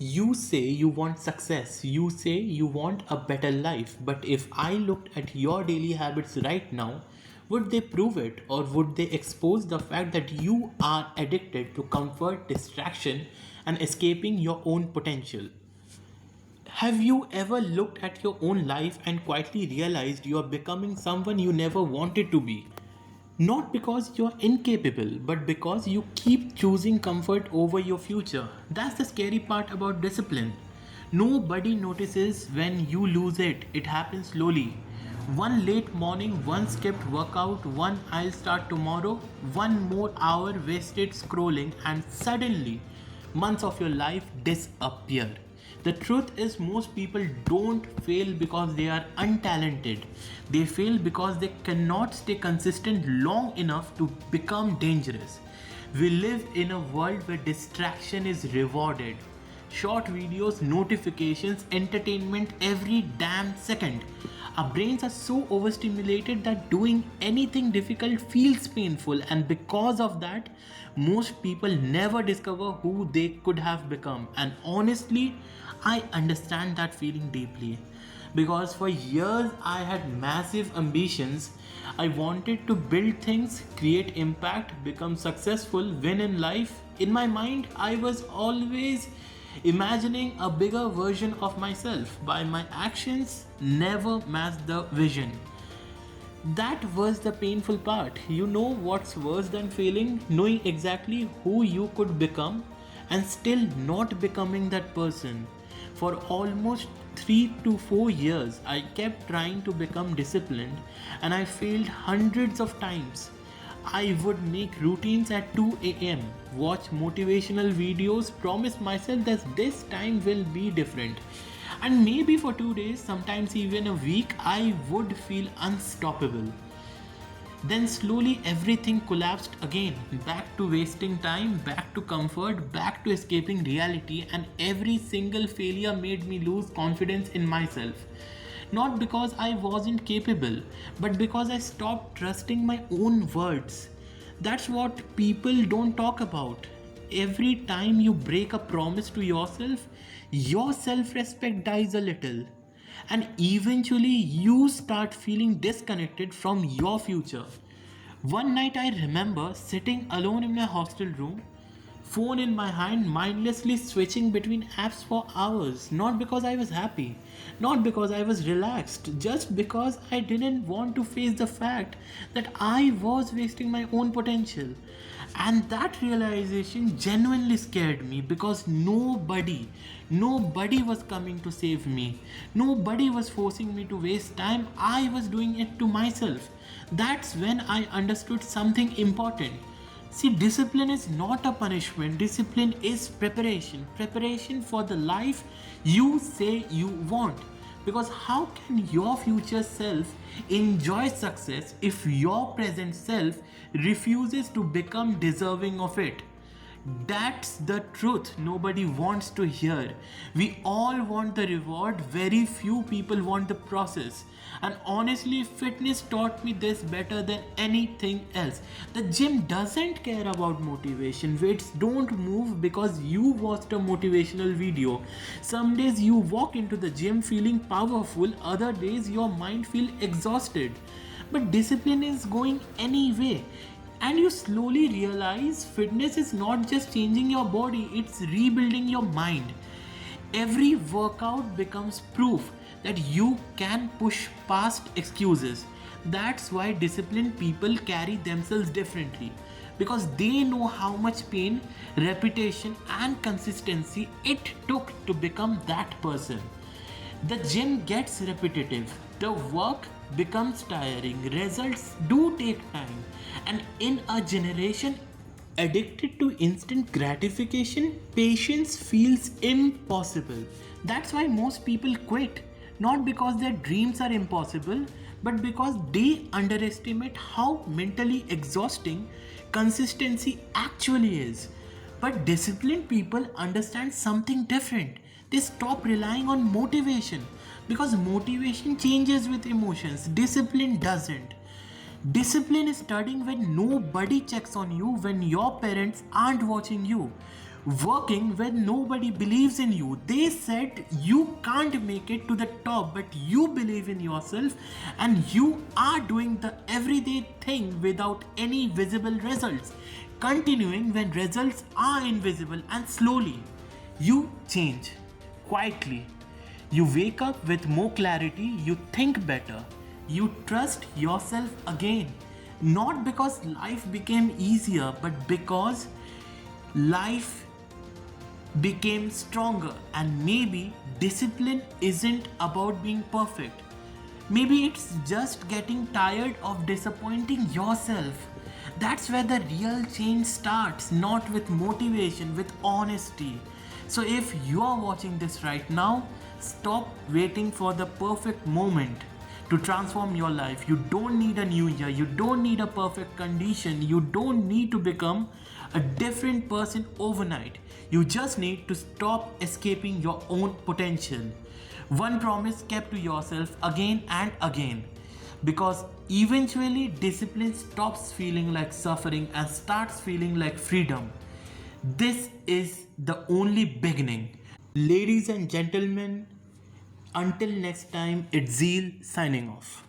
You say you want success, you say you want a better life, but if I looked at your daily habits right now, would they prove it or would they expose the fact that you are addicted to comfort, distraction, and escaping your own potential? Have you ever looked at your own life and quietly realized you are becoming someone you never wanted to be? Not because you're incapable, but because you keep choosing comfort over your future. That's the scary part about discipline. Nobody notices when you lose it, it happens slowly. One late morning, one skipped workout, one I'll start tomorrow, one more hour wasted scrolling, and suddenly months of your life disappear. The truth is, most people don't fail because they are untalented. They fail because they cannot stay consistent long enough to become dangerous. We live in a world where distraction is rewarded. Short videos, notifications, entertainment every damn second. Our brains are so overstimulated that doing anything difficult feels painful, and because of that, most people never discover who they could have become. And honestly, I understand that feeling deeply because for years I had massive ambitions. I wanted to build things, create impact, become successful, win in life. In my mind, I was always imagining a bigger version of myself, by my actions never matched the vision. That was the painful part. You know what's worse than failing? Knowing exactly who you could become and still not becoming that person. For almost 3 to 4 years, I kept trying to become disciplined and I failed hundreds of times. I would make routines at 2 a.m., watch motivational videos, promise myself that this time will be different. And maybe for 2 days, sometimes even a week, I would feel unstoppable. Then slowly everything collapsed again. Back to wasting time, back to comfort, back to escaping reality, and every single failure made me lose confidence in myself. Not because I wasn't capable, but because I stopped trusting my own words. That's what people don't talk about. Every time you break a promise to yourself, your self respect dies a little. And eventually, you start feeling disconnected from your future. One night, I remember sitting alone in my hostel room, phone in my hand, mindlessly switching between apps for hours. Not because I was happy, not because I was relaxed, just because I didn't want to face the fact that I was wasting my own potential. And that realization genuinely scared me because nobody was coming to save me. Nobody was forcing me to waste time. I was doing it to myself. That's when I understood something important. See, discipline is not a punishment, discipline is preparation. Preparation for the life you say you want. Because how can your future self enjoy success if your present self refuses to become deserving of it? That's the truth nobody wants to hear. We all want the reward, very few people want the process. And honestly, fitness taught me this better than anything else. The gym doesn't care about motivation. Weights don't move because you watched a motivational video. Some days you walk into the gym feeling powerful, other days your mind feels exhausted. But discipline is going anyway, and you slowly realize fitness is not just changing your body, it's rebuilding your mind. Every workout becomes proof that you can push past excuses. That's why disciplined people carry themselves differently, because they know how much pain, repetition, and consistency it took to become that person. The gym gets repetitive, the work becomes tiring, results do take time, and in a generation addicted to instant gratification, patience feels impossible. That's why most people quit, not because their dreams are impossible, but because they underestimate how mentally exhausting consistency actually is. But disciplined people understand something different. They stop relying on motivation because motivation changes with emotions, discipline doesn't. Discipline is studying when nobody checks on you, when your parents aren't watching you, working when nobody believes in you. They said you can't make it to the top, but you believe in yourself and you are doing the everyday thing without any visible results. Continuing when results are invisible, and slowly you change quietly. You wake up with more clarity, you think better, you trust yourself again. Not because life became easier, but because life became stronger. And maybe discipline isn't about being perfect. Maybe it's just getting tired of disappointing yourself. That's where the real change starts, not with motivation, with honesty. So if you are watching this right now, stop waiting for the perfect moment to transform your life. You don't need a new year, you don't need a perfect condition, you don't need to become a different person overnight. You just need to stop escaping your own potential. One promise kept to yourself again and again. Because eventually, discipline stops feeling like suffering and starts feeling like freedom. This is the only beginning. Ladies and gentlemen, until next time, it's Zeal signing off.